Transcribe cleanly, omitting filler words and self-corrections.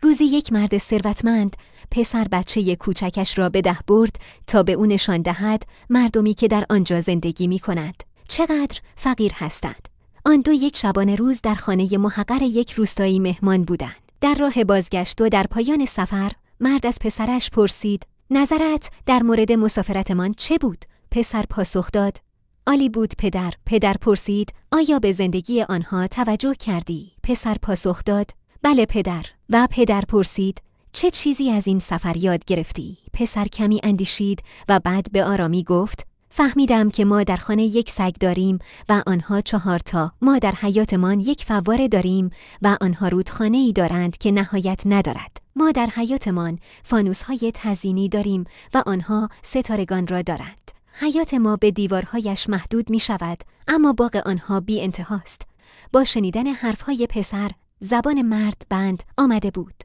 روزی یک مرد ثروتمند پسر بچه کوچکش را به ده برد تا به او نشان دهد مردمی که در آنجا زندگی می کند چقدر فقیر هستند. آن دو یک شبانه روز در خانه محقر یک روستایی مهمان بودند. در راه بازگشت و در پایان سفر مرد از پسرش پرسید: نظرت در مورد مسافرتمان چه بود؟ پسر پاسخ داد: عالی بود پدر. پدر پرسید: آیا به زندگی آنها توجه کردی؟ پسر پاسخ داد: بله پدر. و پدر پرسید: چه چیزی از این سفر یاد گرفتی؟ پسر کمی اندیشید و بعد به آرامی گفت: فهمیدم که ما در خانه یک سگ داریم و آنها 4 تا. ما در حیاتمان یک فواره داریم و آنها رودخانه‌ای دارند که نهایت ندارد. ما در حیاتمان فانوس‌های تزیینی داریم و آنها ستارگان را دارند. حیات ما به دیوارهایش محدود می شود، اما باغ آنها بی انتهاست. با شنیدن حرفهای پسر زبان مرد بند آمده بود.